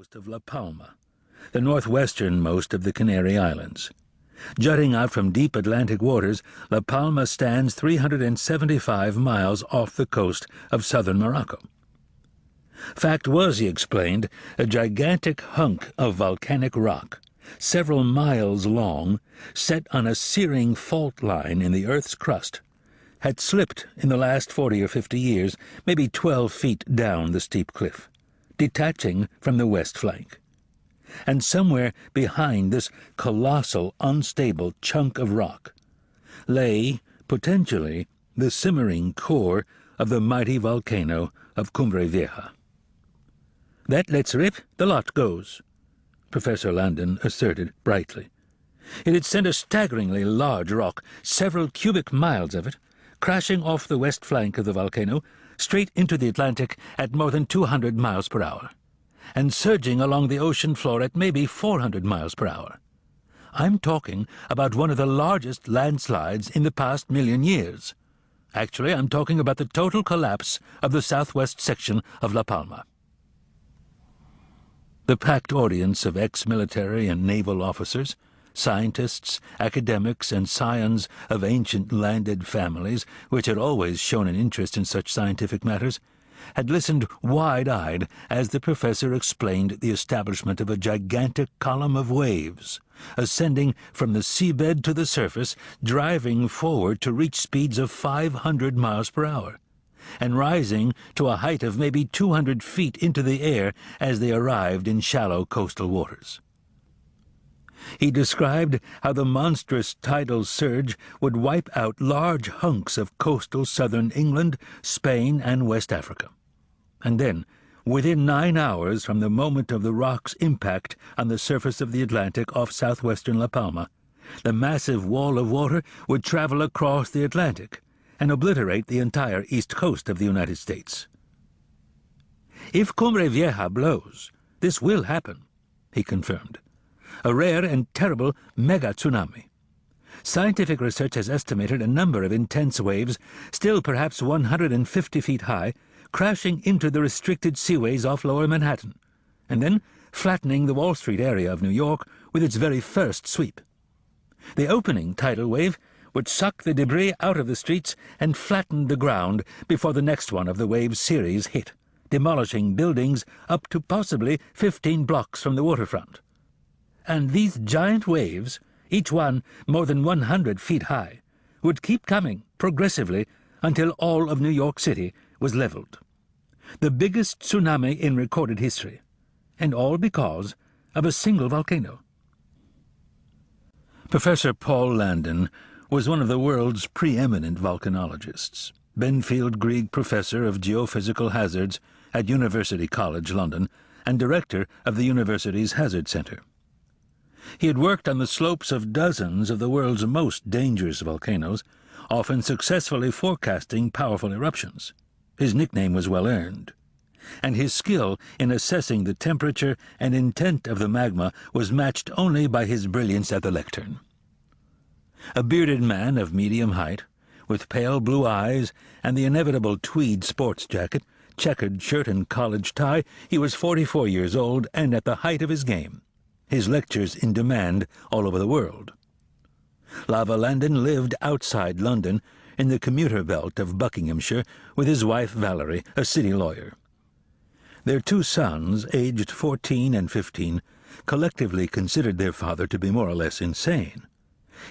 coast of La Palma, the northwesternmost of the Canary Islands. Jutting out from deep Atlantic waters, La Palma stands 375 miles off the coast of southern Morocco. Fact was, he explained, a gigantic hunk of volcanic rock, several miles long, set on a searing fault line in the Earth's crust, had slipped in the last 40 or 50 years, maybe 12 feet down the steep cliff, detaching from the west flank. And somewhere behind this colossal, unstable chunk of rock lay, potentially, the simmering core of the mighty volcano of Cumbre Vieja. "That lets rip, the lot goes," Professor Landon asserted brightly. It had sent a staggeringly large rock, several cubic miles of it, crashing off the west flank of the volcano, straight into the Atlantic at more than 200 miles per hour, and surging along the ocean floor at maybe 400 miles per hour. I'm talking about one of the largest landslides in the past 1,000,000 years. Actually, I'm talking about the total collapse of the southwest section of La Palma. The packed audience of ex-military and naval officers, scientists, academics, and scions of ancient landed families, which had always shown an interest in such scientific matters, had listened wide-eyed as the professor explained the establishment of a gigantic column of waves, ascending from the seabed to the surface, driving forward to reach speeds of 500 miles per hour, and rising to a height of maybe 200 feet into the air as they arrived in shallow coastal waters. He described how the monstrous tidal surge would wipe out large hunks of coastal southern England, Spain, and West Africa. And then, within 9 hours from the moment of the rock's impact on the surface of the Atlantic off southwestern La Palma, the massive wall of water would travel across the Atlantic and obliterate the entire east coast of the United States. "If Cumbre Vieja blows, this will happen," he confirmed. "A rare and terrible mega-tsunami. Scientific research has estimated a number of intense waves, still perhaps 150 feet high, crashing into the restricted seaways off lower Manhattan, and then flattening the Wall Street area of New York with its very first sweep. The opening tidal wave would suck the debris out of the streets and flatten the ground before the next one of the wave's series hit, demolishing buildings up to possibly 15 blocks from the waterfront. And these giant waves, each one more than 100 feet high, would keep coming progressively until all of New York City was leveled. The biggest tsunami in recorded history, and all because of a single volcano." Professor Paul Landon was one of the world's preeminent volcanologists, Benfield Grieg Professor of Geophysical Hazards at University College London and director of the university's Hazard Centre. He had worked on the slopes of dozens of the world's most dangerous volcanoes, often successfully forecasting powerful eruptions. His nickname was well earned, and his skill in assessing the temperature and intent of the magma was matched only by his brilliance at the lectern. A bearded man of medium height, with pale blue eyes and the inevitable tweed sports jacket, checkered shirt and college tie, he was 44 years old and at the height of his game, his lectures in demand all over the world. Lava Landon lived outside London, in the commuter belt of Buckinghamshire, with his wife Valerie, a city lawyer. Their 2 sons, aged 14 and 15, collectively considered their father to be more or less insane,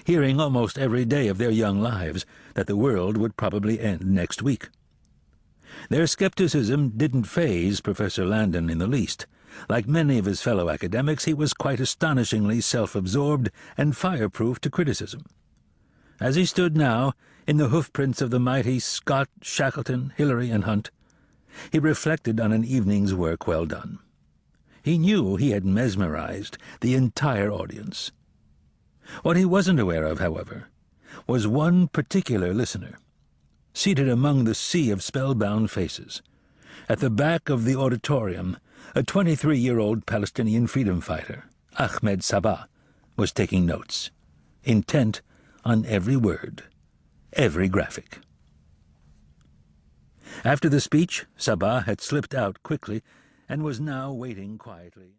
hearing almost every day of their young lives that the world would probably end next week. Their skepticism didn't faze Professor Landon in the least. Like many of his fellow academics, he was quite astonishingly self-absorbed and fireproof to criticism. As he stood now, in the hoofprints of the mighty Scott, Shackleton, Hillary, and Hunt, he reflected on an evening's work well done. He knew he had mesmerized the entire audience. What he wasn't aware of, however, was one particular listener, seated among the sea of spellbound faces. At the back of the auditorium, a 23-year-old Palestinian freedom fighter, Ahmed Sabah, was taking notes, intent on every word, every graphic. After the speech, Sabah had slipped out quickly and was now waiting quietly.